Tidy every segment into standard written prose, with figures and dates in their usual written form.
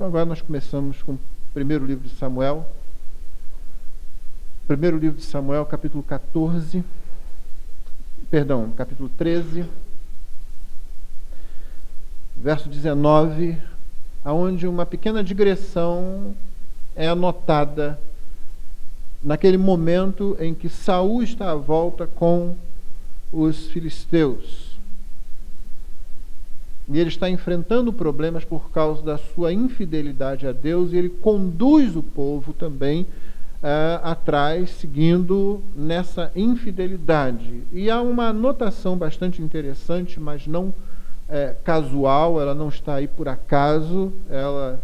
Então agora nós começamos com o primeiro livro de Samuel. Primeiro livro de Samuel, capítulo 13, verso 19, aonde uma pequena digressão é anotada naquele momento em que Saul está à volta com os filisteus. E ele está enfrentando problemas por causa da sua infidelidade a Deus, e ele conduz o povo também atrás, seguindo nessa infidelidade. E há uma anotação bastante interessante, mas não casual, ela não está aí por acaso, ela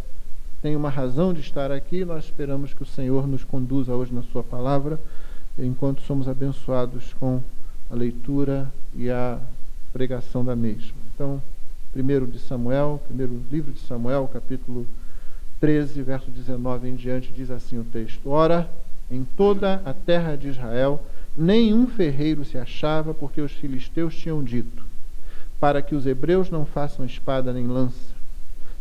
tem uma razão de estar aqui. Nós esperamos que o Senhor nos conduza hoje na sua palavra, enquanto somos abençoados com a leitura e a pregação da mesma. Então, primeiro livro de Samuel, capítulo 13, verso 19 em diante, diz assim o texto: Ora, em toda a terra de Israel, nenhum ferreiro se achava, porque os filisteus tinham dito, para que os hebreus não façam espada nem lança.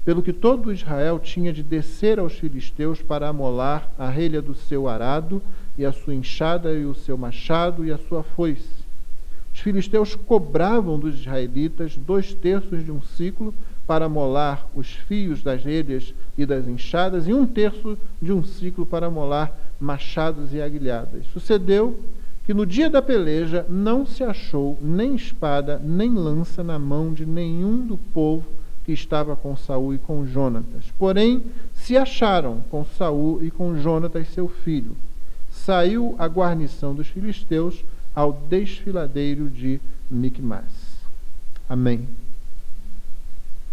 Pelo que todo Israel tinha de descer aos filisteus para amolar a relha do seu arado, e a sua enxada, e o seu machado, e a sua foice. Os filisteus cobravam dos israelitas 2/3 de um ciclo para amolar os fios das relhas e das enxadas, e 1/3 de um ciclo para amolar machados e aguilhadas. Sucedeu que no dia da peleja não se achou nem espada nem lança na mão de nenhum do povo que estava com Saul e com Jonatas. Porém, se acharam com Saul e com Jonatas, seu filho. Saiu a guarnição dos filisteus ao desfiladeiro de Micmas. Amém.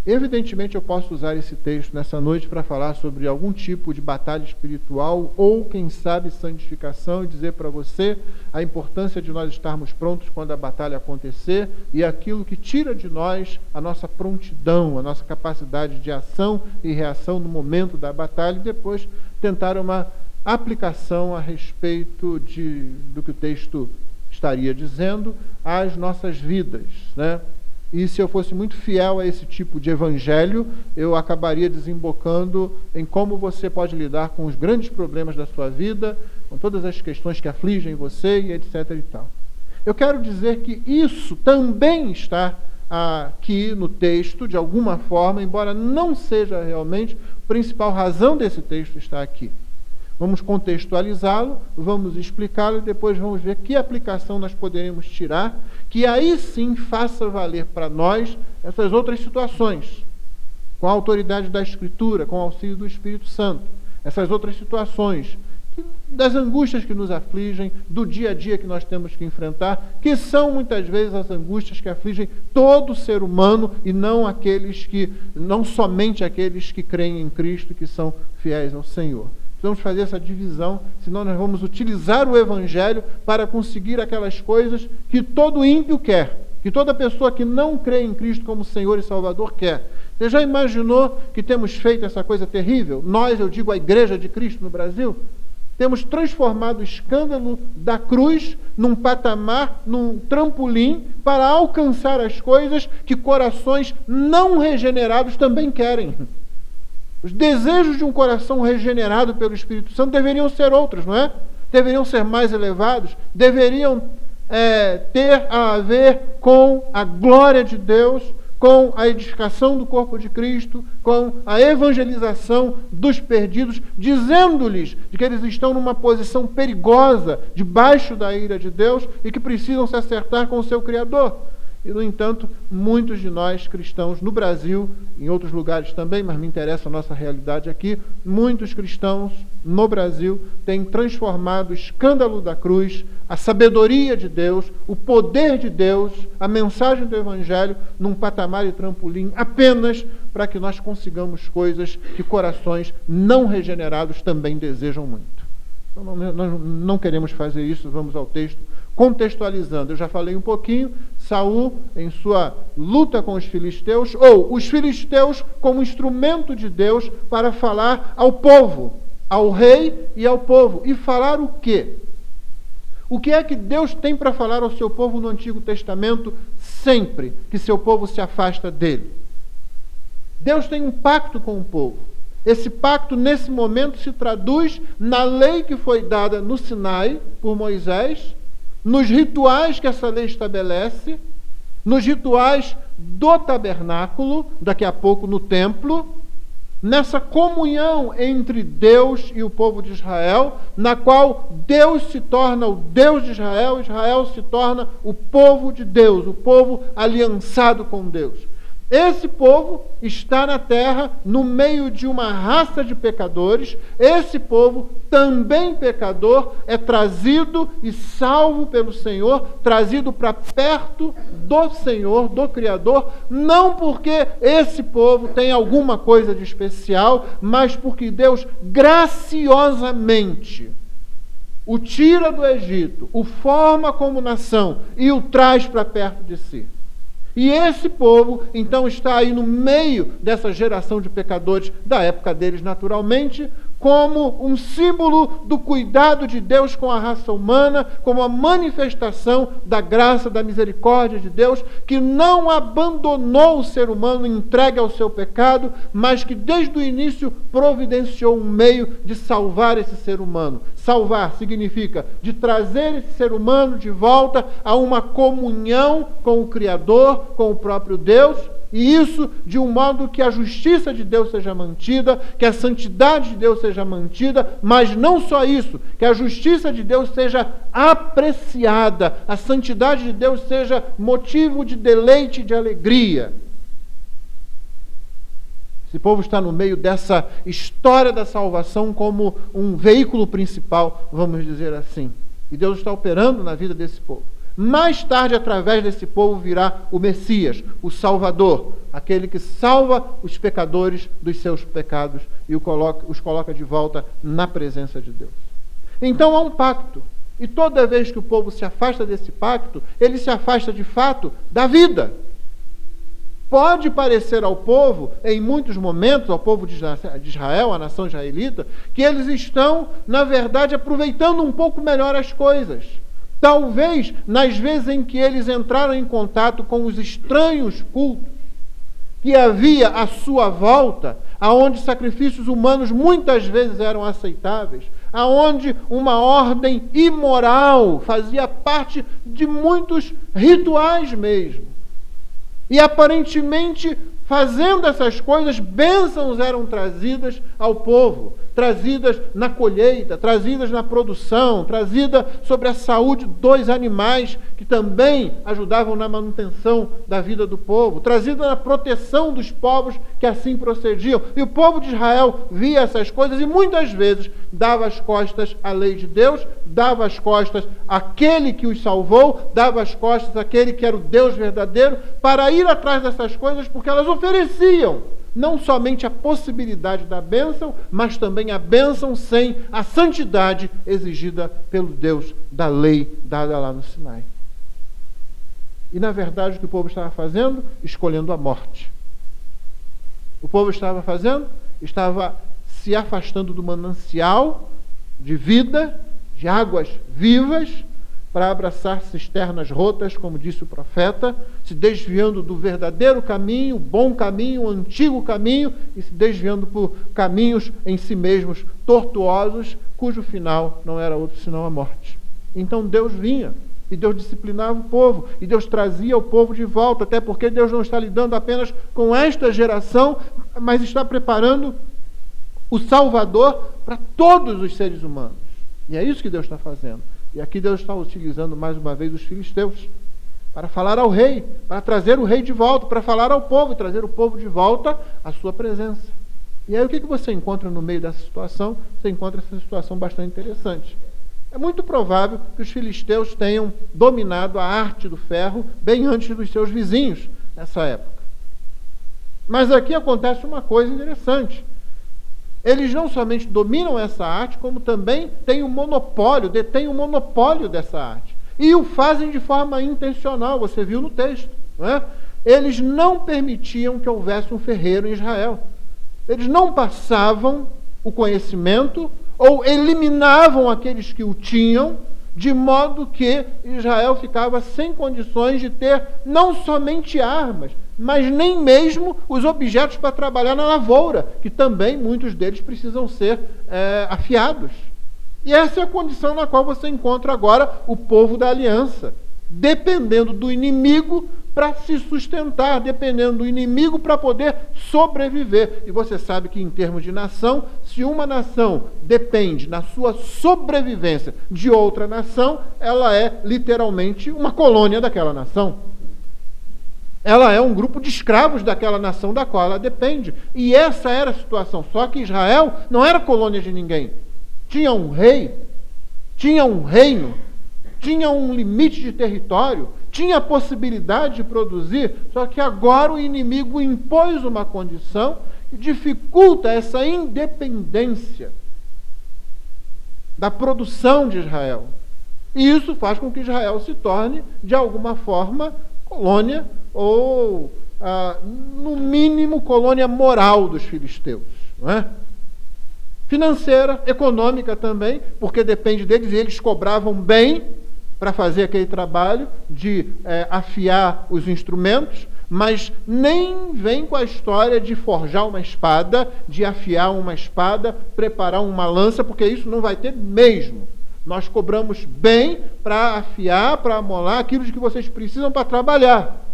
Evidentemente, eu posso usar esse texto nessa noite para falar sobre algum tipo de batalha espiritual ou, quem sabe, santificação, e dizer para você a importância de nós estarmos prontos quando a batalha acontecer, e aquilo que tira de nós a nossa prontidão, a nossa capacidade de ação e reação no momento da batalha, e depois tentar uma aplicação a respeito do que o texto estaria dizendo às nossas vidas, né? E se eu fosse muito fiel a esse tipo de evangelho, eu acabaria desembocando em como você pode lidar com os grandes problemas da sua vida, com todas as questões que afligem você, e etc. e tal. Eu quero dizer que isso também está aqui no texto, de alguma forma, embora não seja realmente a principal razão desse texto estar aqui. Vamos contextualizá-lo, vamos explicá-lo e depois vamos ver que aplicação nós poderemos tirar, que aí sim faça valer para nós essas outras situações, com a autoridade da Escritura, com o auxílio do Espírito Santo. Essas outras situações das angústias que nos afligem, do dia a dia que nós temos que enfrentar, que são muitas vezes as angústias que afligem todo ser humano, e não somente aqueles que creem em Cristo e que são fiéis ao Senhor. Vamos fazer essa divisão, senão nós vamos utilizar o Evangelho para conseguir aquelas coisas que todo ímpio quer, que toda pessoa que não crê em Cristo como Senhor e Salvador quer. Você já imaginou que temos feito essa coisa terrível? Nós, eu digo a Igreja de Cristo no Brasil, temos transformado o escândalo da cruz num patamar, num trampolim, para alcançar as coisas que corações não regenerados também querem. Os desejos de um coração regenerado pelo Espírito Santo deveriam ser outros, não é? Deveriam ser mais elevados, deveriam ter a ver com a glória de Deus, com a edificação do corpo de Cristo, com a evangelização dos perdidos, dizendo-lhes de que eles estão numa posição perigosa, debaixo da ira de Deus, e que precisam se acertar com o seu Criador. E, no entanto, muitos de nós cristãos no Brasil, em outros lugares também, mas me interessa a nossa realidade aqui, muitos cristãos no Brasil têm transformado o escândalo da cruz, a sabedoria de Deus, o poder de Deus, a mensagem do Evangelho, num patamar e trampolim apenas para que nós consigamos coisas que corações não regenerados também desejam muito. Então, nós não queremos fazer isso. Vamos ao texto. Contextualizando, eu já falei um pouquinho, Saul em sua luta com os filisteus, ou os filisteus como instrumento de Deus para falar ao povo, ao rei e ao povo. E falar o quê? O que é que Deus tem para falar ao seu povo no Antigo Testamento sempre que seu povo se afasta dele? Deus tem um pacto com o povo. Esse pacto, nesse momento, se traduz na lei que foi dada no Sinai por Moisés, nos rituais que essa lei estabelece, nos rituais do tabernáculo, daqui a pouco no templo, nessa comunhão entre Deus e o povo de Israel, na qual Deus se torna o Deus de Israel, Israel se torna o povo de Deus, o povo aliançado com Deus. Esse povo está na terra, no meio de uma raça de pecadores. Esse povo, também pecador, é trazido e salvo pelo Senhor, trazido para perto do Senhor, do Criador, não porque esse povo tem alguma coisa de especial, mas porque Deus graciosamente o tira do Egito, o forma como nação e o traz para perto de si. E esse povo, então, está aí no meio dessa geração de pecadores da época deles, naturalmente, como um símbolo do cuidado de Deus com a raça humana, como a manifestação da graça, da misericórdia de Deus, que não abandonou o ser humano entregue ao seu pecado, mas que desde o início providenciou um meio de salvar esse ser humano. Salvar significa de trazer esse ser humano de volta a uma comunhão com o Criador, com o próprio Deus, e isso de um modo que a justiça de Deus seja mantida, que a santidade de Deus seja mantida, mas não só isso, que a justiça de Deus seja apreciada, a santidade de Deus seja motivo de deleite e de alegria. Esse povo está no meio dessa história da salvação como um veículo principal, vamos dizer assim. E Deus está operando na vida desse povo. Mais tarde, através desse povo, virá o Messias, o Salvador, aquele que salva os pecadores dos seus pecados e os coloca de volta na presença de Deus. Então há um pacto. E toda vez que o povo se afasta desse pacto, ele se afasta de fato da vida. Pode parecer ao povo, em muitos momentos, ao povo de Israel, à nação israelita, que eles estão, na verdade, aproveitando um pouco melhor as coisas. Talvez, nas vezes em que eles entraram em contato com os estranhos cultos que havia à sua volta, aonde sacrifícios humanos muitas vezes eram aceitáveis, aonde uma ordem imoral fazia parte de muitos rituais mesmo. E aparentemente, fazendo essas coisas, bênçãos eram trazidas ao povo, trazidas na colheita, trazidas na produção, trazida sobre a saúde dos animais, que também ajudavam na manutenção da vida do povo, trazida na proteção dos povos que assim procediam. E o povo de Israel via essas coisas e muitas vezes dava as costas à lei de Deus, dava as costas àquele que os salvou, dava as costas àquele que era o Deus verdadeiro, para ir atrás dessas coisas, porque elas ofereciam não somente a possibilidade da bênção, mas também a bênção sem a santidade exigida pelo Deus da lei dada lá no Sinai. E, na verdade, o que o povo estava fazendo? Escolhendo a morte. O povo estava fazendo? Estava se afastando do manancial de vida, de águas vivas, para abraçar cisternas rotas, como disse o profeta, se desviando do verdadeiro caminho, o bom caminho, o antigo caminho, e se desviando por caminhos em si mesmos tortuosos, cujo final não era outro senão a morte. Então Deus vinha, e Deus disciplinava o povo, e Deus trazia o povo de volta, até porque Deus não está lidando apenas com esta geração, mas está preparando o Salvador para todos os seres humanos. E é isso que Deus está fazendo. E aqui Deus está utilizando mais uma vez os filisteus para falar ao rei, para trazer o rei de volta, para falar ao povo e trazer o povo de volta à sua presença. E aí o que você encontra no meio dessa situação? Você encontra essa situação bastante interessante. É muito provável que os filisteus tenham dominado a arte do ferro bem antes dos seus vizinhos nessa época. Mas aqui acontece uma coisa interessante. Eles não somente dominam essa arte, como também detêm o monopólio dessa arte. E o fazem de forma intencional, você viu no texto. Não é? Eles não permitiam que houvesse um ferreiro em Israel. Eles não passavam o conhecimento ou eliminavam aqueles que o tinham de modo que Israel ficava sem condições de ter não somente armas, mas nem mesmo os objetos para trabalhar na lavoura, que também muitos deles precisam ser afiados. E essa é a condição na qual você encontra agora o povo da aliança, dependendo do inimigo para se sustentar, dependendo do inimigo para poder sobreviver. E você sabe que, em termos de nação, se uma nação depende, na sua sobrevivência, de outra nação, ela é literalmente uma colônia daquela nação. Ela é um grupo de escravos daquela nação da qual ela depende. E essa era a situação. Só que Israel não era colônia de ninguém. Tinha um rei, tinha um reino, tinha um limite de território, tinha a possibilidade de produzir, só que agora o inimigo impôs uma condição que dificulta essa independência da produção de Israel. E isso faz com que Israel se torne, de alguma forma, colônia ou, no mínimo, colônia moral dos filisteus, não é? Financeira, econômica também, porque depende deles, e eles cobravam bem para fazer aquele trabalho de afiar os instrumentos, mas nem vem com a história de forjar uma espada, de afiar uma espada, preparar uma lança, porque isso não vai ter mesmo. Nós cobramos bem para afiar, para amolar aquilo de que vocês precisam para trabalhar.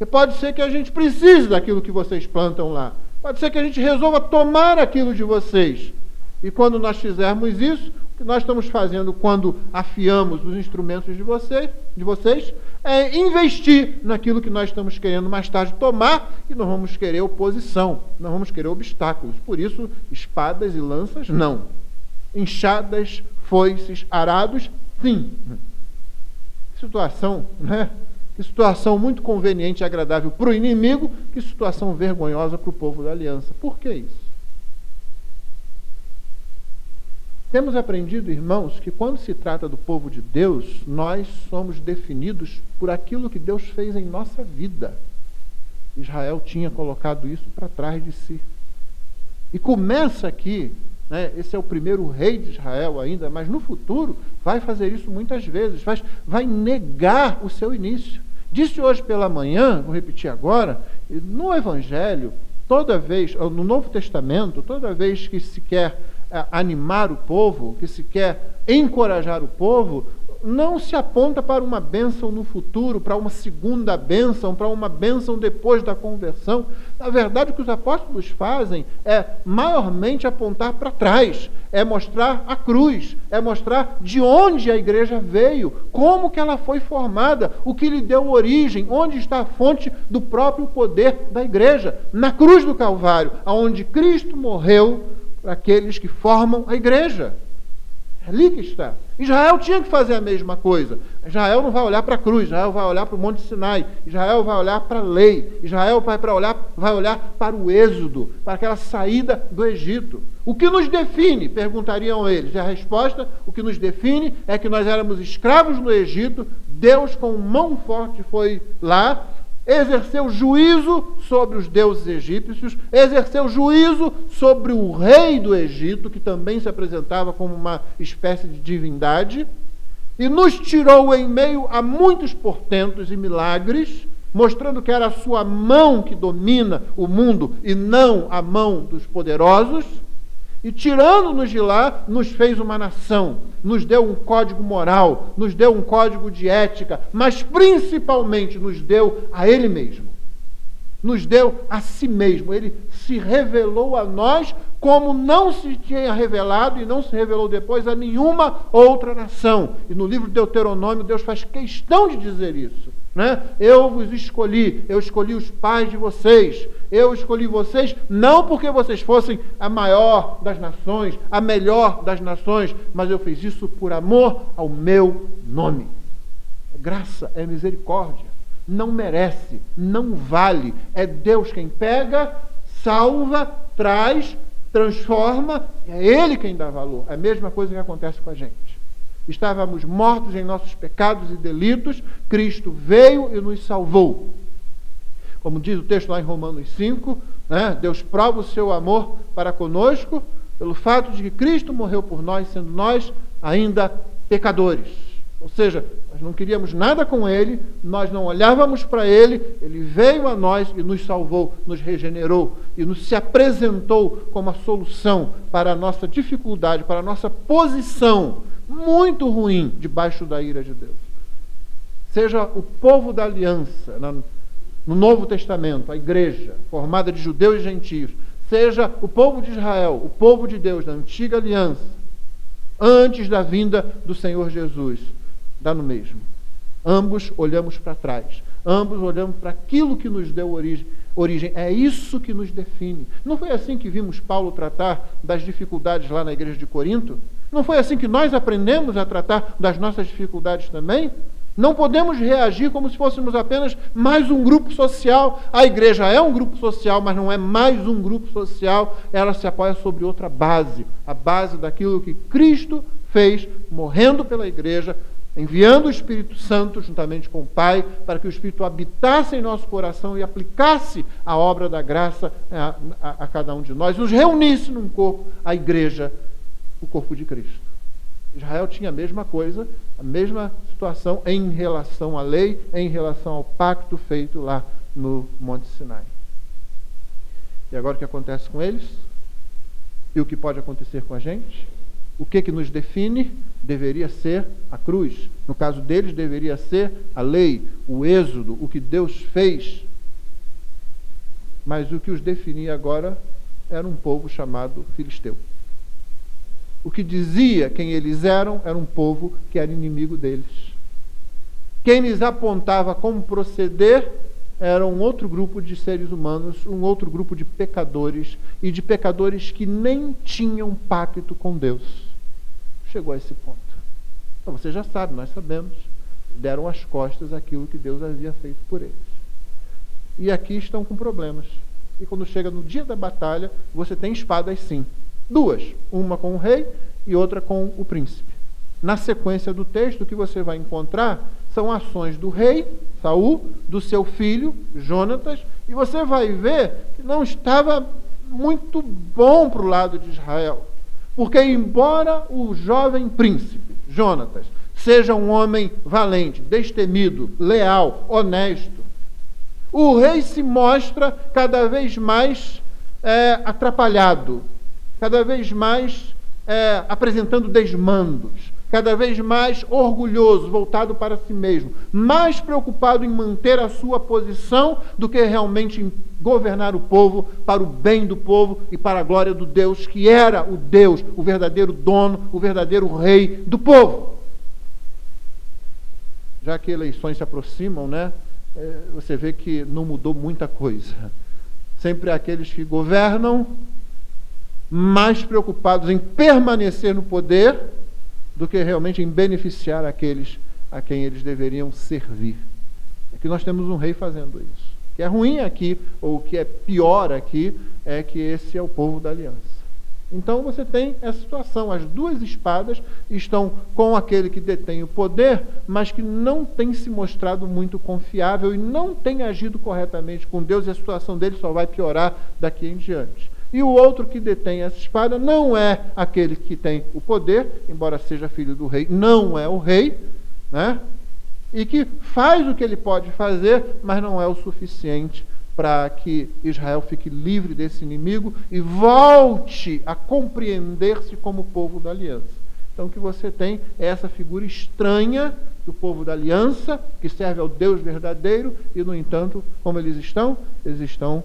E pode ser que a gente precise daquilo que vocês plantam lá. Pode ser que a gente resolva tomar aquilo de vocês. E quando nós fizermos isso, o que nós estamos fazendo quando afiamos os instrumentos de vocês é investir naquilo que nós estamos querendo mais tarde tomar, e nós vamos querer oposição, nós vamos querer obstáculos. Por isso, espadas e lanças, não. Enxadas, foices, arados, sim. Que situação, né? Que situação muito conveniente e agradável para o inimigo, que situação vergonhosa para o povo da aliança. Por que isso? Temos aprendido, irmãos, que quando se trata do povo de Deus, nós somos definidos por aquilo que Deus fez em nossa vida. Israel tinha colocado isso para trás de si. E começa aqui, né, esse é o primeiro rei de Israel ainda, mas no futuro vai fazer isso muitas vezes, vai negar o seu início. Disse hoje pela manhã, vou repetir agora, no Evangelho, toda vez, no Novo Testamento, toda vez que se quer animar o povo, que se quer encorajar o povo, não se aponta para uma bênção no futuro, para uma segunda bênção, para uma bênção depois da conversão. Na verdade, o que os apóstolos fazem é maiormente apontar para trás, é mostrar a cruz, é mostrar de onde a igreja veio, como que ela foi formada, o que lhe deu origem, onde está a fonte do próprio poder da igreja, na cruz do Calvário, onde Cristo morreu para aqueles que formam a igreja. É ali que está. Israel tinha que fazer a mesma coisa. Israel não vai olhar para a cruz, Israel vai olhar para o Monte Sinai, Israel vai olhar para a lei, Israel vai olhar para o êxodo, para aquela saída do Egito. O que nos define? Perguntariam eles. E a resposta, o que nos define é que nós éramos escravos no Egito, Deus com mão forte foi lá, exerceu juízo sobre os deuses egípcios, exerceu juízo sobre o rei do Egito, que também se apresentava como uma espécie de divindade, e nos tirou em meio a muitos portentos e milagres, mostrando que era a sua mão que domina o mundo e não a mão dos poderosos, e tirando-nos de lá, nos fez uma nação, nos deu um código moral, nos deu um código de ética, mas principalmente nos deu a Ele mesmo. Nos deu a si mesmo. Ele se revelou a nós como não se tinha revelado e não se revelou depois a nenhuma outra nação. E no livro de Deuteronômio, Deus faz questão de dizer isso. Né? Eu vos escolhi, eu escolhi os pais de vocês, eu escolhi vocês não porque vocês fossem a maior das nações, a melhor das nações, mas eu fiz isso por amor ao meu nome. É graça, é misericórdia, não merece, não vale, é Deus quem pega, salva, traz, transforma, é Ele quem dá valor. É a mesma coisa que acontece com a gente. Estávamos mortos em nossos pecados e delitos, Cristo veio e nos salvou. Como diz o texto lá em Romanos 5, né, Deus prova o seu amor para conosco pelo fato de que Cristo morreu por nós, sendo nós ainda pecadores. Ou seja, nós não queríamos nada com ele, nós não olhávamos para ele, ele veio a nós e nos salvou, nos regenerou e nos se apresentou como a solução para a nossa dificuldade, para a nossa posição muito ruim debaixo da ira de Deus. Seja o povo da aliança no Novo Testamento, a igreja formada de judeus e gentios, seja o povo de Israel, o povo de Deus da antiga aliança, antes da vinda do Senhor Jesus, dá no mesmo. Ambos olhamos para trás, ambos olhamos para aquilo que nos deu origem. É isso que nos define. Não foi assim que vimos Paulo tratar das dificuldades lá na igreja de Corinto? Não foi assim que nós aprendemos a tratar das nossas dificuldades também? Não podemos reagir como se fôssemos apenas mais um grupo social. A igreja é um grupo social, mas não é mais um grupo social. Ela se apoia sobre outra base, a base daquilo que Cristo fez, morrendo pela igreja, enviando o Espírito Santo juntamente com o Pai, para que o Espírito habitasse em nosso coração e aplicasse a obra da graça a cada um de nós, nos reunisse num corpo, a igreja, o corpo de Cristo. Israel tinha a mesma coisa, a mesma situação em relação à lei, em relação ao pacto feito lá no Monte Sinai. E agora o que acontece com eles? E o que pode acontecer com a gente? O que nos define? Deveria ser a cruz. No caso deles, deveria ser a lei, o êxodo, o que Deus fez. Mas o que os definia agora era um povo chamado filisteu. O que dizia quem eles eram era um povo que era inimigo deles. Quem lhes apontava como proceder era um outro grupo de seres humanos, um outro grupo de pecadores, e de pecadores que nem tinham pacto com Deus. Chegou a esse ponto. Então você já sabe, nós sabemos, deram as costas àquilo que Deus havia feito por eles. E aqui estão com problemas. E quando chega no dia da batalha, você tem espadas sim. Duas, uma com o rei e outra com o príncipe. Na sequência do texto, o que você vai encontrar são ações do rei, Saul, do seu filho, Jonatas, e você vai ver que não estava muito bom para o lado de Israel. Porque embora o jovem príncipe, Jonatas, seja um homem valente, destemido, leal, honesto, o rei se mostra cada vez mais atrapalhado, cada vez mais apresentando desmandos, cada vez mais orgulhoso, voltado para si mesmo, mais preocupado em manter a sua posição do que realmente em governar o povo para o bem do povo e para a glória do Deus, que era o Deus, o verdadeiro dono, o verdadeiro rei do povo. Já que eleições se aproximam, né, você vê que não mudou muita coisa. Sempre aqueles que governam mais preocupados em permanecer no poder do que realmente em beneficiar aqueles a quem eles deveriam servir. Aqui nós temos um rei fazendo isso. O que é ruim aqui, ou o que é pior aqui, é que esse é o povo da aliança. Então você tem essa situação. As duas espadas estão com aquele que detém o poder, mas que não tem se mostrado muito confiável e não tem agido corretamente com Deus, e a situação dele só vai piorar daqui em diante. E o outro que detém essa espada não é aquele que tem o poder, embora seja filho do rei, não é o rei, né? E que faz o que ele pode fazer, mas não é o suficiente para que Israel fique livre desse inimigo e volte a compreender-se como povo da aliança. Então o que você tem é essa figura estranha do povo da aliança, que serve ao Deus verdadeiro, e no entanto, como eles estão? Eles estão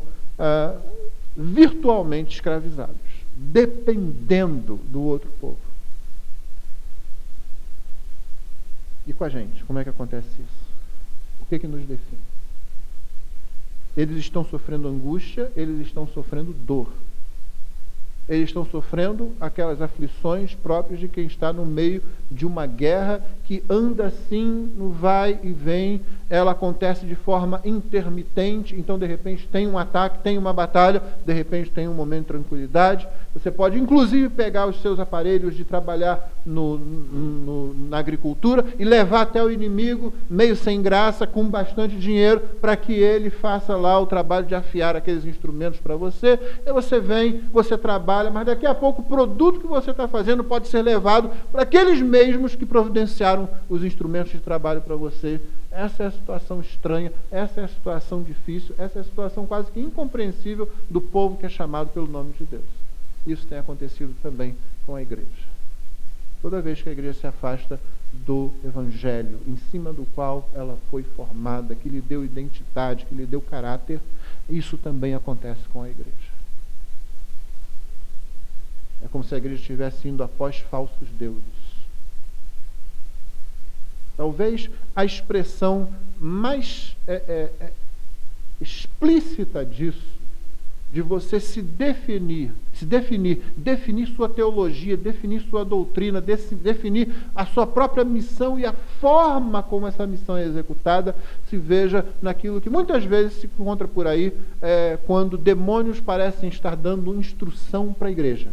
virtualmente escravizados, dependendo do outro povo. E com a gente, como é que acontece isso? O que nos define? Eles estão sofrendo angústia, eles estão sofrendo dor. Eles estão sofrendo aquelas aflições próprias de quem está no meio de uma guerra que anda assim, no vai e vem, ela acontece de forma intermitente, então de repente tem um ataque, tem uma batalha, de repente tem um momento de tranquilidade. Você pode inclusive pegar os seus aparelhos de trabalhar na agricultura e levar até o inimigo, meio sem graça, com bastante dinheiro, para que ele faça lá o trabalho de afiar aqueles instrumentos para você. E você vem, você trabalha, mas daqui a pouco o produto que você está fazendo pode ser levado para aqueles meios mesmos que providenciaram os instrumentos de trabalho para você. Essa é a situação estranha, essa é a situação difícil, essa é a situação quase que incompreensível do povo que é chamado pelo nome de Deus. Isso tem acontecido também com a igreja. Toda vez que a igreja se afasta do Evangelho, em cima do qual ela foi formada, que lhe deu identidade, que lhe deu caráter, isso também acontece com a igreja. É como se a igreja estivesse indo após falsos deuses. Talvez a expressão mais explícita disso, de você definir sua teologia, definir sua doutrina, definir a sua própria missão e a forma como essa missão é executada, se veja naquilo que muitas vezes se encontra por aí, quando demônios parecem estar dando instrução para a igreja.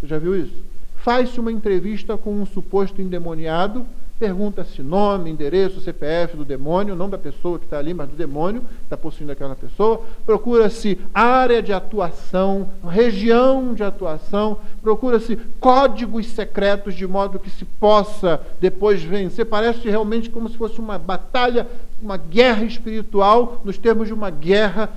Você já viu isso? Faz-se uma entrevista com um suposto endemoniado, pergunta-se nome, endereço, CPF do demônio, não da pessoa que está ali, mas do demônio que está possuindo aquela pessoa. Procura-se área de atuação, região de atuação, procura-se códigos secretos de modo que se possa depois vencer. Parece realmente como se fosse uma batalha, uma guerra espiritual, nos termos de uma guerra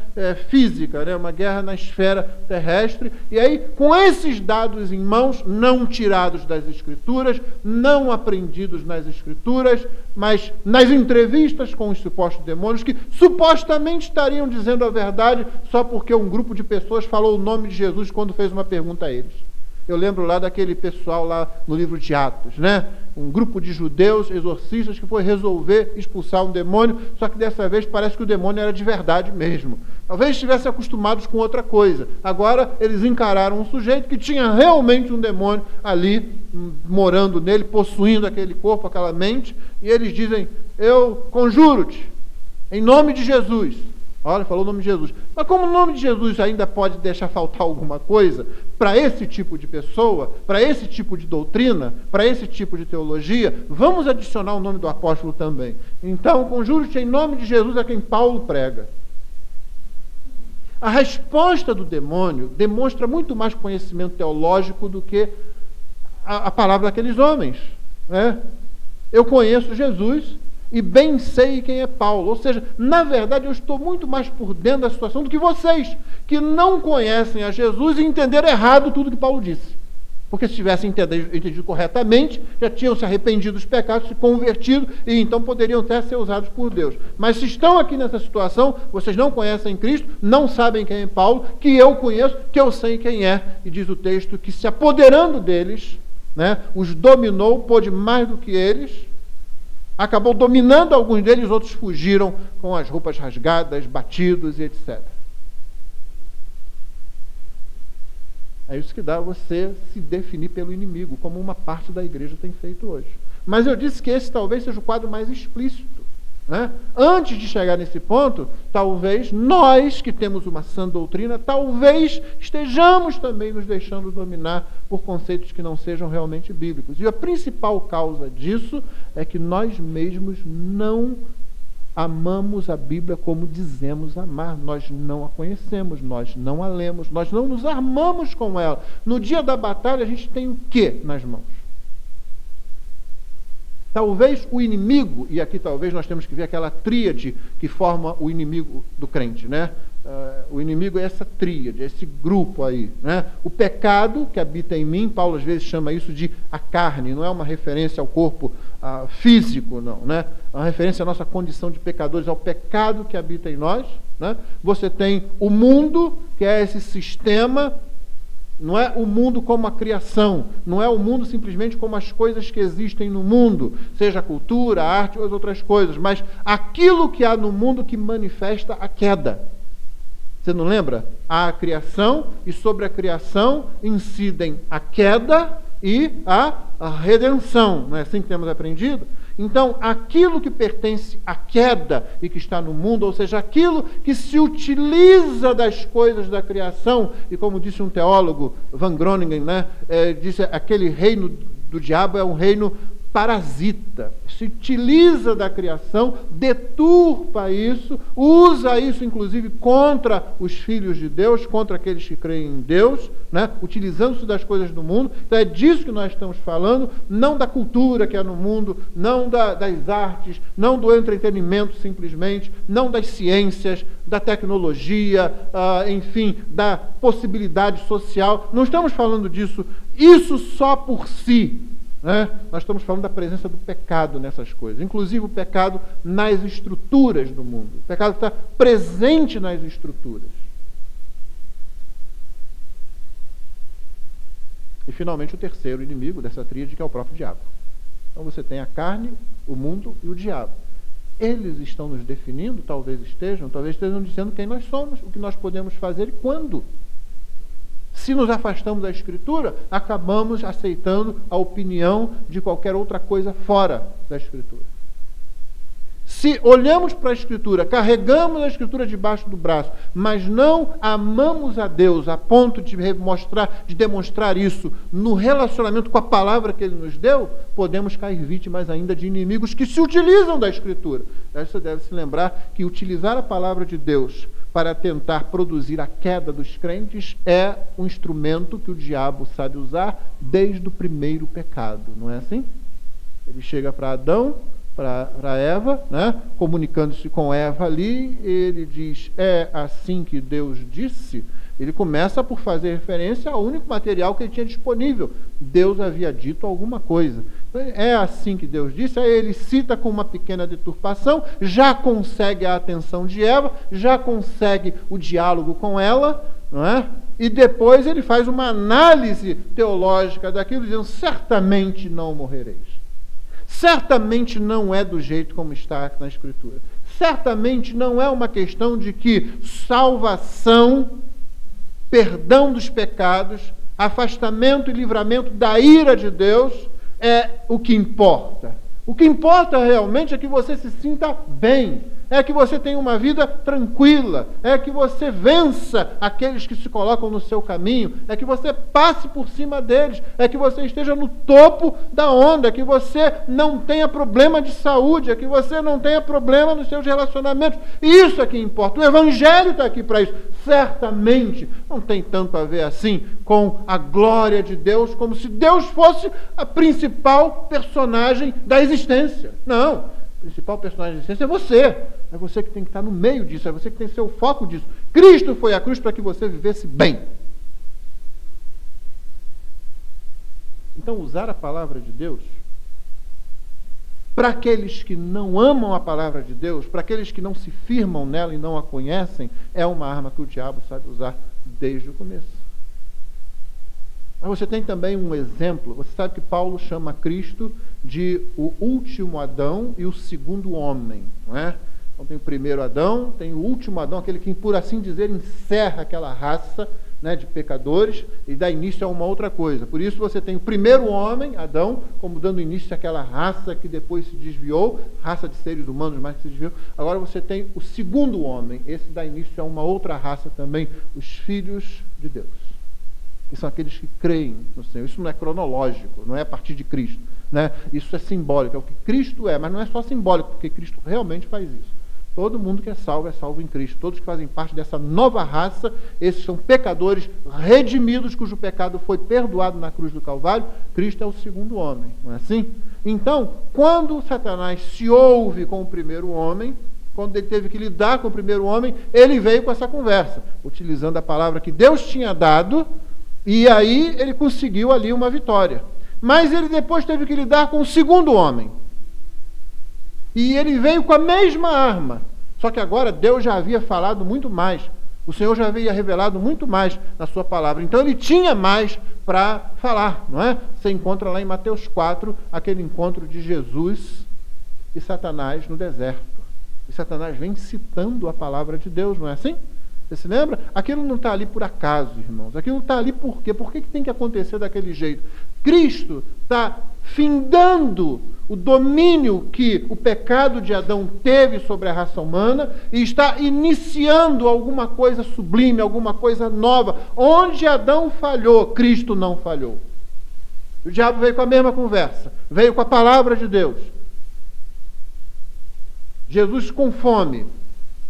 física, né? Uma guerra na esfera terrestre. E aí, com esses dados em mãos, não tirados das Escrituras, não aprendidos nas Escrituras, mas nas entrevistas com os supostos demônios, que supostamente estariam dizendo a verdade só porque um grupo de pessoas falou o nome de Jesus quando fez uma pergunta a eles. Eu lembro lá daquele pessoal lá no livro de Atos, né? Um grupo de judeus, exorcistas, que foi resolver expulsar um demônio, só que dessa vez parece que o demônio era de verdade mesmo. Talvez estivessem acostumados com outra coisa. Agora eles encararam um sujeito que tinha realmente um demônio ali, morando nele, possuindo aquele corpo, aquela mente, e eles dizem: eu conjuro-te, em nome de Jesus. Olha, falou o nome de Jesus. Mas como o nome de Jesus ainda pode deixar faltar alguma coisa, para esse tipo de pessoa, para esse tipo de doutrina, para esse tipo de teologia, vamos adicionar o nome do apóstolo também. Então, conjuro-te em nome de Jesus a quem Paulo prega. A resposta do demônio demonstra muito mais conhecimento teológico do que a palavra daqueles homens, né? Eu conheço Jesus e bem sei quem é Paulo. Ou seja, na verdade, eu estou muito mais por dentro da situação do que vocês, que não conhecem a Jesus e entenderam errado tudo que Paulo disse. Porque se tivessem entendido corretamente, já tinham se arrependido dos pecados, se convertido, e então poderiam até ser usados por Deus. Mas se estão aqui nessa situação, vocês não conhecem Cristo, não sabem quem é Paulo, que eu conheço, que eu sei quem é. E diz o texto que, se apoderando deles, né, os dominou, pôde mais do que eles, acabou dominando alguns deles, os outros fugiram com as roupas rasgadas, batidos e etc. É isso que dá você se definir pelo inimigo, como uma parte da igreja tem feito hoje. Mas eu disse que esse talvez seja o quadro mais explícito, né? Antes de chegar nesse ponto, talvez nós, que temos uma sã doutrina, talvez estejamos também nos deixando dominar por conceitos que não sejam realmente bíblicos. E a principal causa disso é que nós mesmos não amamos a Bíblia como dizemos amar. Nós não a conhecemos, nós não a lemos, nós não nos armamos com ela. No dia da batalha, a gente tem o quê nas mãos? Talvez o inimigo, e aqui talvez nós temos que ver aquela tríade que forma o inimigo do crente, né? O inimigo é essa tríade, esse grupo aí, né? O pecado que habita em mim, Paulo às vezes chama isso de a carne, não é uma referência ao corpo físico, não, né? É uma referência à nossa condição de pecadores, ao pecado que habita em nós, né? Você tem o mundo, que é esse sistema. Não é o mundo como a criação, não é o mundo simplesmente como as coisas que existem no mundo, seja a cultura, a arte ou as outras coisas, mas aquilo que há no mundo que manifesta a queda. Você não lembra? Há a criação e sobre a criação incidem a queda e a redenção. Não é assim que temos aprendido? Então, aquilo que pertence à queda e que está no mundo, ou seja, aquilo que se utiliza das coisas da criação, e como disse um teólogo, Van Groningen, né, disse aquele reino do diabo é um reino parasita, se utiliza da criação, deturpa isso, usa isso inclusive contra os filhos de Deus, contra aqueles que creem em Deus, né? Utilizando-se das coisas do mundo. Então é disso que nós estamos falando, não da cultura que há no mundo, não das artes, não do entretenimento simplesmente, não das ciências, da tecnologia, enfim, da possibilidade social. Não estamos falando disso, isso só por si. Nós estamos falando da presença do pecado nessas coisas, inclusive o pecado nas estruturas do mundo, o pecado que está presente nas estruturas. E finalmente o terceiro inimigo dessa tríade, que é o próprio diabo. Então você tem a carne, o mundo e o diabo. Eles estão nos definindo, talvez estejam dizendo quem nós somos, o que nós podemos fazer e quando. Se nos afastamos da Escritura, acabamos aceitando a opinião de qualquer outra coisa fora da Escritura. Se olhamos para a Escritura, carregamos a Escritura debaixo do braço, mas não amamos a Deus a ponto de demonstrar isso no relacionamento com a palavra que Ele nos deu, podemos cair vítimas ainda de inimigos que se utilizam da Escritura. Você deve se lembrar que utilizar a palavra de Deus para tentar produzir a queda dos crentes é um instrumento que o diabo sabe usar desde o primeiro pecado, não é assim? Ele chega para Adão, para Eva, né? Comunicando-se com Eva ali, ele diz, é assim que Deus disse. Ele começa por fazer referência ao único material que ele tinha disponível. Deus havia dito alguma coisa. É assim que Deus disse. Aí ele cita com uma pequena deturpação, já consegue a atenção de Eva, já consegue o diálogo com ela, não é? E depois ele faz uma análise teológica daquilo, dizendo, certamente não morrereis. Certamente não é do jeito como está na Escritura. Certamente não é uma questão de que salvação, perdão dos pecados, afastamento e livramento da ira de Deus é o que importa. O que importa realmente é que você se sinta bem, é que você tenha uma vida tranquila, é que você vença aqueles que se colocam no seu caminho, é que você passe por cima deles, é que você esteja no topo da onda, é que você não tenha problema de saúde, é que você não tenha problema nos seus relacionamentos. Isso é que importa. O Evangelho está aqui para isso. Certamente não tem tanto a ver assim com a glória de Deus, como se Deus fosse a principal personagem da existência. Não. O principal personagem da existência é você. É você que tem que estar no meio disso, é você que tem que ser o foco disso. Cristo foi à cruz para que você vivesse bem. Então, usar a palavra de Deus, para aqueles que não amam a palavra de Deus, para aqueles que não se firmam nela e não a conhecem, é uma arma que o diabo sabe usar desde o começo. Mas você tem também um exemplo. Você sabe que Paulo chama Cristo de o último Adão e o segundo homem, não é? Então tem o primeiro Adão, tem o último Adão, aquele que, por assim dizer, encerra aquela raça, né, de pecadores e dá início a uma outra coisa. Por isso você tem o primeiro homem, Adão, como dando início àquela raça que depois se desviou, raça de seres humanos mais que se desviou. Agora você tem o segundo homem, esse dá início a uma outra raça também, os filhos de Deus, que são aqueles que creem no Senhor. Isso não é cronológico, não é a partir de Cristo, né? Isso é simbólico, é o que Cristo é, mas não é só simbólico, porque Cristo realmente faz isso. Todo mundo que é salvo em Cristo. Todos que fazem parte dessa nova raça, esses são pecadores redimidos, cujo pecado foi perdoado na cruz do Calvário. Cristo é o segundo homem, não é assim? Então, quando Satanás se ouve com o primeiro homem, quando ele teve que lidar com o primeiro homem, ele veio com essa conversa, utilizando a palavra que Deus tinha dado, e aí ele conseguiu ali uma vitória. Mas ele depois teve que lidar com o segundo homem. E ele veio com a mesma arma. Só que agora Deus já havia falado muito mais. O Senhor já havia revelado muito mais na sua palavra. Então ele tinha mais para falar, não é? Você encontra lá em Mateus 4, aquele encontro de Jesus e Satanás no deserto. E Satanás vem citando a palavra de Deus, não é assim? Você se lembra? Aquilo não está ali por acaso, irmãos. Aquilo está ali por quê? Por que tem que acontecer daquele jeito? Cristo está findando o domínio que o pecado de Adão teve sobre a raça humana e está iniciando alguma coisa sublime, alguma coisa nova. Onde Adão falhou, Cristo não falhou. O diabo veio com a mesma conversa, veio com a palavra de Deus. Jesus com fome.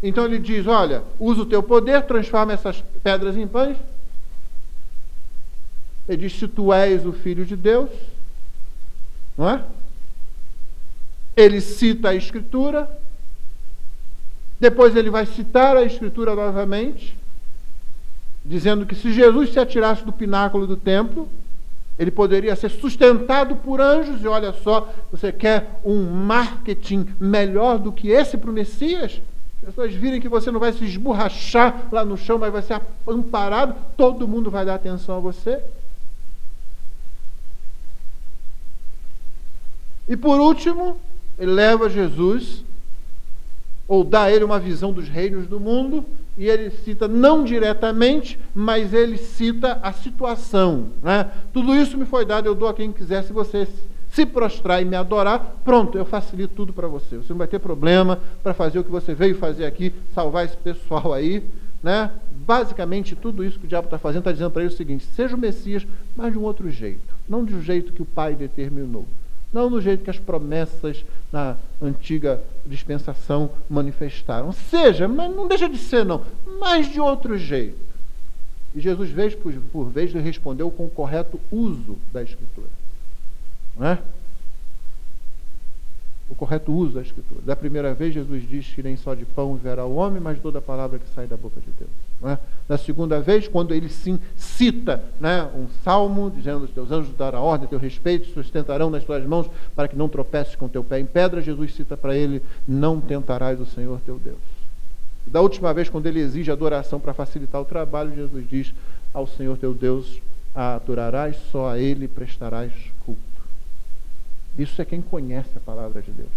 Então ele diz, olha, usa o teu poder, transforma essas pedras em pães. Ele diz, se tu és o Filho de Deus, não é? Ele cita a Escritura, depois ele vai citar a Escritura novamente, dizendo que se Jesus se atirasse do pináculo do templo, ele poderia ser sustentado por anjos, e olha só, você quer um marketing melhor do que esse para o Messias? As pessoas virem que você não vai se esborrachar lá no chão, mas vai ser amparado, todo mundo vai dar atenção a você. E por último, ele leva Jesus, ou dá a ele uma visão dos reinos do mundo, e ele cita não diretamente, mas ele cita a situação, né? Tudo isso me foi dado, eu dou a quem quiser. Se você se prostrar e me adorar, pronto, eu facilito tudo para você. Você não vai ter problema para fazer o que você veio fazer aqui, salvar esse pessoal aí, né? Basicamente, tudo isso que o diabo está fazendo, está dizendo para ele o seguinte: seja o Messias, mas de um outro jeito, não do jeito que o Pai determinou. Não do jeito que as promessas na antiga dispensação manifestaram. Seja, mas não deixa de ser não, mas de outro jeito. E Jesus, vez por vez, lhe respondeu com o correto uso da Escritura. Não é? O correto uso da Escritura. Da primeira vez, Jesus diz que nem só de pão viverá o homem, mas toda a palavra que sai da boca de Deus. Não é? Da segunda vez, quando ele sim cita, né, um salmo, dizendo: os teus anjos darão ordem a teu respeito, sustentarão nas tuas mãos para que não tropeces com teu pé em pedra, Jesus cita para ele: não tentarás o Senhor teu Deus. Da última vez, quando ele exige adoração para facilitar o trabalho, Jesus diz: ao Senhor teu Deus a adorarás, só a Ele prestarás culto. Isso é quem conhece a palavra de Deus.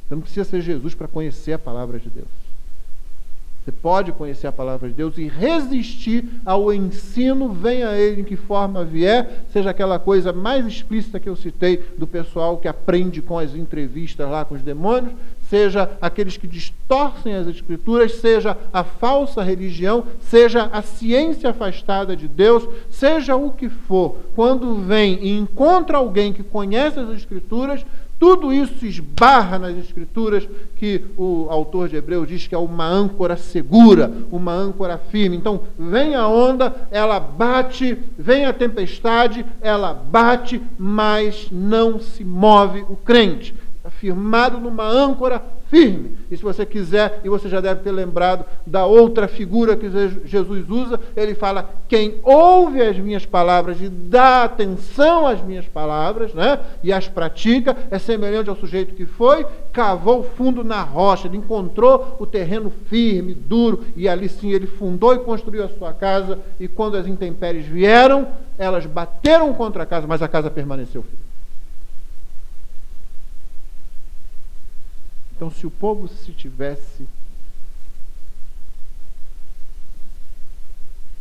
Você não precisa ser Jesus para conhecer a palavra de Deus. Você pode conhecer a palavra de Deus e resistir ao ensino, venha ele em que forma vier, seja aquela coisa mais explícita que eu citei do pessoal que aprende com as entrevistas lá com os demônios, seja aqueles que distorcem as Escrituras, seja a falsa religião, seja a ciência afastada de Deus, seja o que for. Quando vem e encontra alguém que conhece as Escrituras, tudo isso esbarra nas Escrituras, que o autor de Hebreus diz que é uma âncora segura, uma âncora firme. Então, vem a onda, ela bate, vem a tempestade, ela bate, mas não se move o crente. Está firmado numa âncora firme. E se você quiser, e você já deve ter lembrado da outra figura que Jesus usa, ele fala: quem ouve as minhas palavras e dá atenção às minhas palavras, né, e as pratica, é semelhante ao sujeito que foi, cavou fundo na rocha, ele encontrou o terreno firme, duro, e ali sim ele fundou e construiu a sua casa, e quando as intempéries vieram, elas bateram contra a casa, mas a casa permaneceu firme. Então, se o povo se tivesse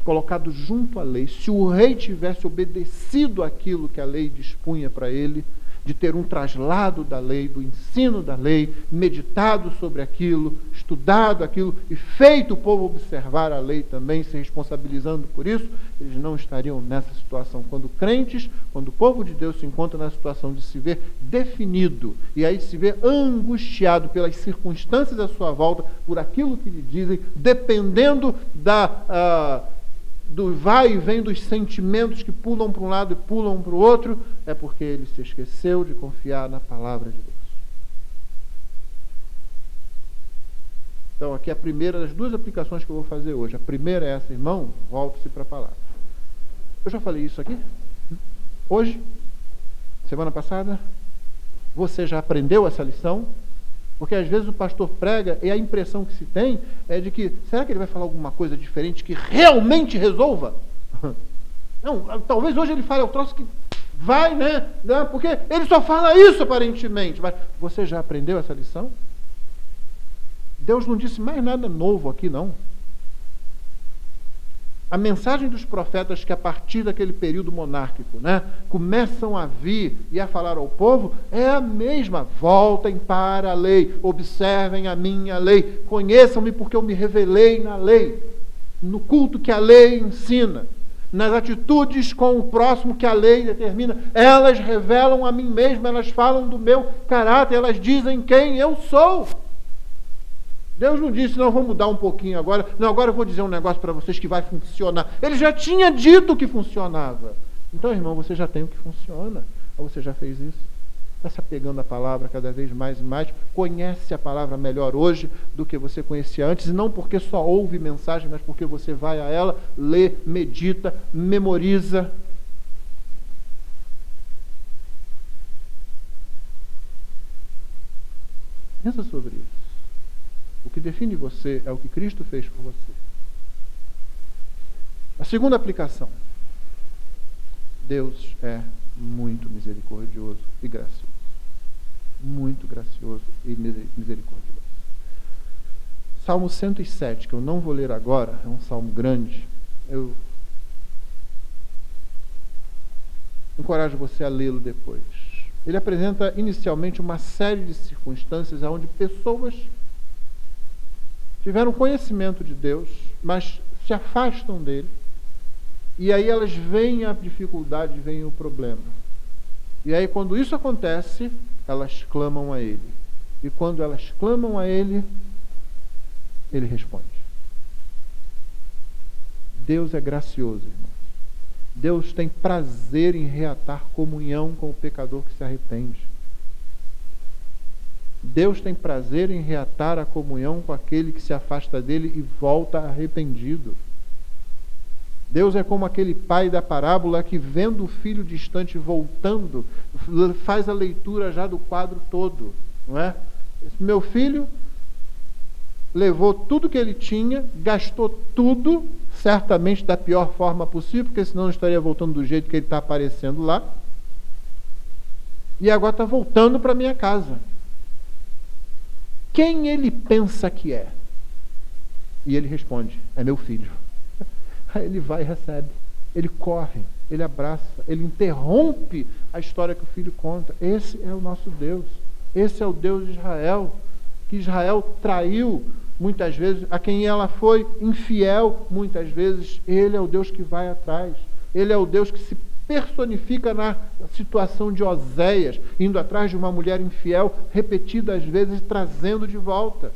colocado junto à lei, se o rei tivesse obedecido aquilo que a lei dispunha para ele, de ter um traslado da lei, do ensino da lei, meditado sobre aquilo, estudado aquilo e feito o povo observar a lei também, se responsabilizando por isso, eles não estariam nessa situação. Quando crentes, quando o povo de Deus se encontra na situação de se ver definido e aí se ver angustiado pelas circunstâncias à sua volta, por aquilo que lhe dizem, dependendo do vai e vem dos sentimentos que pulam para um lado e pulam para o outro, é porque ele se esqueceu de confiar na palavra de Deus. Então, aqui é a primeira das duas aplicações que eu vou fazer hoje. A primeira é essa: irmão, volte-se para a palavra. Eu já falei isso aqui? Hoje? Semana passada? Você já aprendeu essa lição? Porque às vezes o pastor prega e a impressão que se tem é de que, será que ele vai falar alguma coisa diferente que realmente resolva? Não, talvez hoje ele fale o troço que vai, né? Porque ele só fala isso aparentemente. Mas você já aprendeu essa lição? Deus não disse mais nada novo aqui, não. A mensagem dos profetas que a partir daquele período monárquico, né, começam a vir e a falar ao povo é a mesma: voltem para a lei, observem a minha lei, conheçam-me porque eu me revelei na lei, no culto que a lei ensina. nas atitudes com o próximo que a lei determina. Elas revelam a mim mesmo, elas falam do meu caráter, elas dizem quem eu sou. Deus não disse, não, vou mudar um pouquinho agora. Não, agora eu vou dizer um negócio para vocês que vai funcionar. Ele já tinha dito que funcionava. Então, irmão, você já tem o que funciona. Ou você já fez isso? Está se apegando à palavra cada vez mais e mais. Conhece a palavra melhor hoje do que você conhecia antes. E não porque só ouve mensagem, mas porque você vai a ela, lê, medita, memoriza. Pensa sobre isso. O que define você é o que Cristo fez por você. A segunda aplicação. Deus é muito misericordioso e gracioso. Muito gracioso e misericordioso. Salmo 107, que eu não vou ler agora, é um salmo grande. Eu encorajo você a lê-lo depois. Ele apresenta inicialmente uma série de circunstâncias onde pessoas tiveram conhecimento de Deus, mas se afastam dele. E aí elas veem a dificuldade, veem o problema. E aí quando isso acontece, elas clamam a ele. E quando elas clamam a ele, ele responde. Deus é gracioso, irmãos. Deus tem prazer em reatar comunhão com o pecador que se arrepende. Deus tem prazer em reatar a comunhão com aquele que se afasta dele e volta arrependido. Deus é como aquele pai da parábola que, vendo o filho distante voltando, faz a leitura já do quadro todo, não é? Esse meu filho levou tudo que ele tinha, gastou tudo, certamente da pior forma possível, porque senão não estaria voltando do jeito que ele está aparecendo lá, e agora está voltando para minha casa. Quem ele pensa que é? E ele responde, é meu filho. Aí ele vai e recebe, ele corre, ele abraça, ele interrompe a história que o filho conta. Esse é o nosso Deus, esse é o Deus de Israel, que Israel traiu muitas vezes, a quem ela foi infiel muitas vezes. Ele é o Deus que vai atrás, ele é o Deus que se personifica na situação de Oséias, indo atrás de uma mulher infiel, repetidas vezes, trazendo de volta.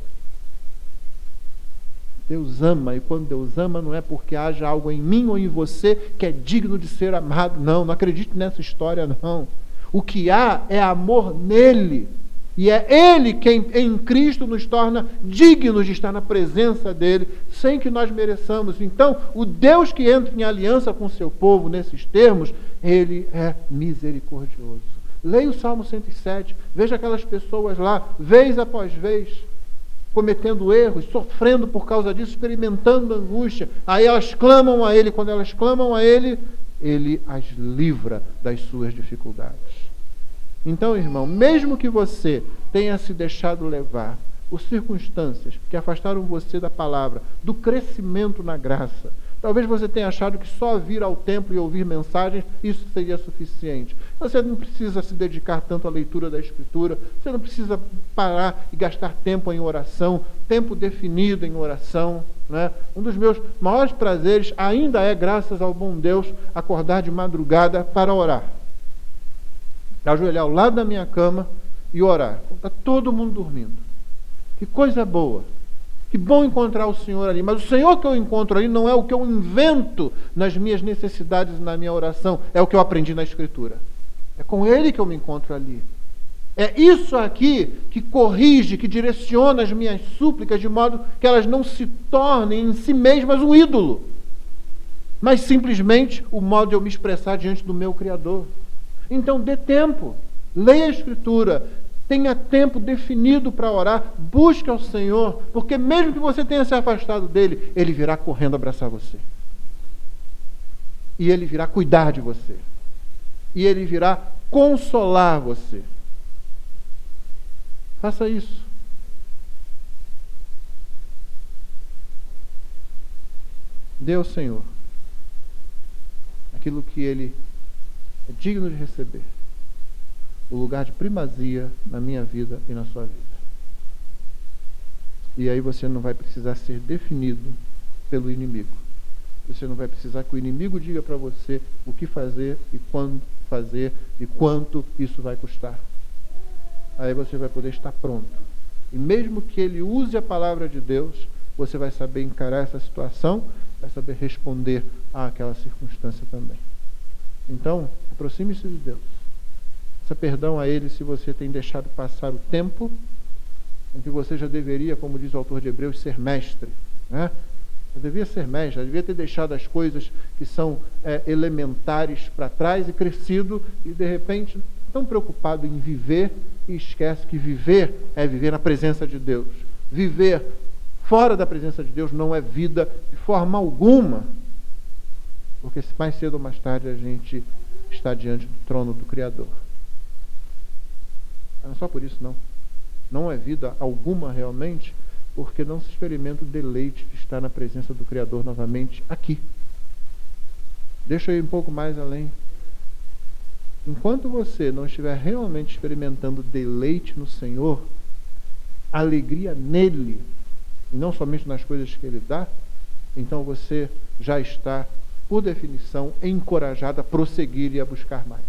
Deus ama, e quando Deus ama, não é porque haja algo em mim ou em você que é digno de ser amado. Não, não acredite nessa história, não. O que há é amor nele. E é ele quem em Cristo nos torna dignos de estar na presença dele, sem que nós mereçamos. Então, o Deus que entra em aliança com o seu povo nesses termos, ele é misericordioso. Leia o Salmo 107, veja aquelas pessoas lá, vez após vez, cometendo erros, sofrendo por causa disso, experimentando angústia. Aí elas clamam a ele, quando elas clamam a ele, ele as livra das suas dificuldades. Então, irmão, mesmo que você tenha se deixado levar por circunstâncias que afastaram você da palavra, do crescimento na graça, talvez você tenha achado que só vir ao templo e ouvir mensagens, isso seria suficiente. Você não precisa se dedicar tanto à leitura da Escritura, você não precisa parar e gastar tempo em oração, tempo definido em oração, né? Um dos meus maiores prazeres ainda é, graças ao bom Deus, acordar de madrugada para orar. Ajoelhar ao lado da minha cama e orar. Está todo mundo dormindo. Que coisa boa. Que bom encontrar o Senhor ali. Mas o Senhor que eu encontro ali não é o que eu invento nas minhas necessidades e na minha oração. É o que eu aprendi na Escritura. É com Ele que eu me encontro ali. É isso aqui que corrige, que direciona as minhas súplicas de modo que elas não se tornem em si mesmas um ídolo, mas simplesmente o modo de eu me expressar diante do meu Criador. Então dê tempo, leia a Escritura, tenha tempo definido para orar, busque ao Senhor, porque mesmo que você tenha se afastado dele, ele virá correndo abraçar você. E ele virá cuidar de você. E ele virá consolar você. Faça isso. Dê ao Senhor aquilo que ele é digno de receber, o lugar de primazia na minha vida e na sua vida. E aí você não vai precisar ser definido pelo inimigo, Você não vai precisar que o inimigo diga para você o que fazer e quando fazer e quanto isso vai custar. Aí você vai poder estar pronto. E mesmo que ele use a palavra de Deus, você vai saber encarar essa situação, vai saber responder àquela circunstância também. Então, aproxime-se de Deus. Peça perdão a Ele se você tem deixado passar o tempo em que você já deveria, como diz o autor de Hebreus, ser mestre, né? Eu devia ser mestre, eu devia ter deixado as coisas que são elementares para trás e crescido, e de repente tão preocupado em viver e esquece que viver é viver na presença de Deus. Viver fora da presença de Deus não é vida de forma alguma, porque mais cedo ou mais tarde a gente está diante do trono do Criador. Não é só por isso, não. Não é vida alguma realmente, porque não se experimenta o deleite de estar na presença do Criador novamente aqui. Deixa eu ir um pouco mais além. Enquanto você não estiver realmente experimentando deleite no Senhor, alegria nele, e não somente nas coisas que Ele dá, então você já está, por definição, encorajado a prosseguir e a buscar mais.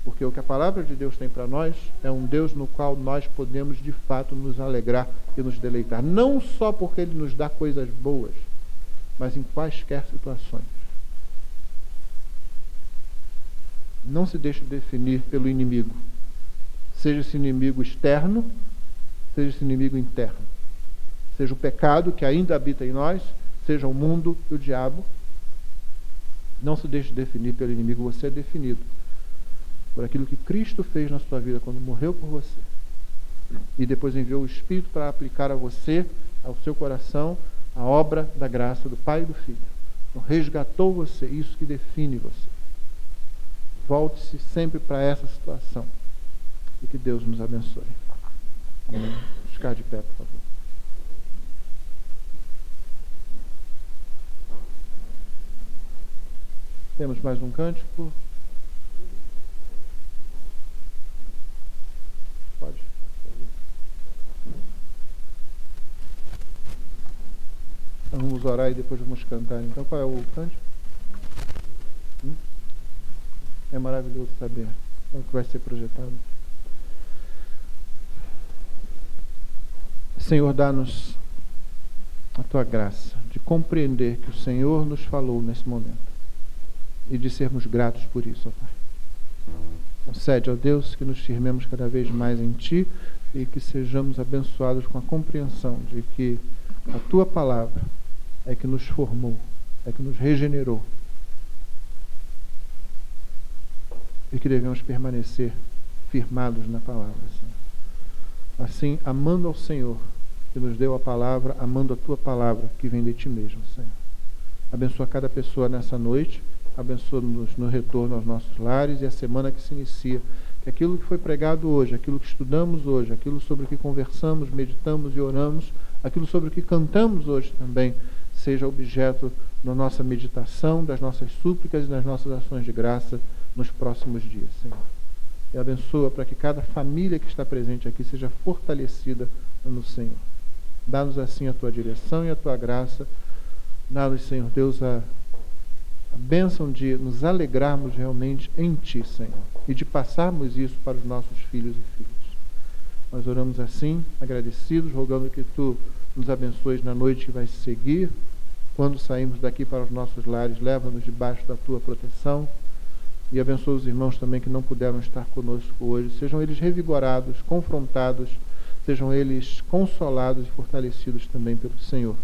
Porque o que a palavra de Deus tem para nós é um Deus no qual nós podemos, de fato, nos alegrar e nos deleitar. Não só porque Ele nos dá coisas boas, mas em quaisquer situações. Não se deixe definir pelo inimigo. Seja esse inimigo externo, seja esse inimigo interno. Seja o pecado que ainda habita em nós, seja o mundo e o diabo. Não se deixe definir pelo inimigo. Você é definido por aquilo que Cristo fez na sua vida quando morreu por você. E depois enviou o Espírito para aplicar a você, ao seu coração, a obra da graça do Pai e do Filho. Então, resgatou você, isso que define você. Volte-se sempre para essa situação. E que Deus nos abençoe. Amém. Vamos ficar de pé, por favor. Temos mais um cântico. Pode. Então vamos orar e depois vamos cantar. Então qual é o cântico? É maravilhoso saber o que vai ser projetado. Senhor, dá-nos a Tua graça de compreender que o Senhor nos falou nesse momento e de sermos gratos por isso, ó Pai. Concede, ó Deus, que nos firmemos cada vez mais em Ti e que sejamos abençoados com a compreensão de que a Tua palavra é que nos formou, é que nos regenerou e que devemos permanecer firmados na palavra, Senhor. Assim, amando ao Senhor, que nos deu a palavra, amando a Tua palavra, que vem de Ti mesmo, Senhor. Abençoa cada pessoa nessa noite, abençoa-nos no retorno aos nossos lares e a semana que se inicia. Que aquilo que foi pregado hoje, aquilo que estudamos hoje, aquilo sobre o que conversamos, meditamos e oramos, aquilo sobre o que cantamos hoje também, seja objeto da nossa meditação, das nossas súplicas e das nossas ações de graça nos próximos dias, Senhor. E abençoa para que cada família que está presente aqui seja fortalecida no Senhor. Dá-nos assim a Tua direção e a Tua graça. Dá-nos, Senhor Deus, a bênção de nos alegrarmos realmente em Ti, Senhor, e de passarmos isso para os nossos filhos e filhas. Nós oramos assim, agradecidos, rogando que Tu nos abençoes na noite que vai se seguir. Quando saímos daqui para os nossos lares, leva-nos debaixo da Tua proteção. E abençoa os irmãos também que não puderam estar conosco hoje. Sejam eles revigorados, confrontados, sejam eles consolados e fortalecidos também pelo Senhor.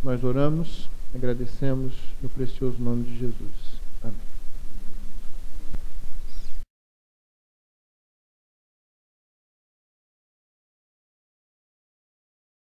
Nós oramos, agradecemos no precioso nome de Jesus. Amém.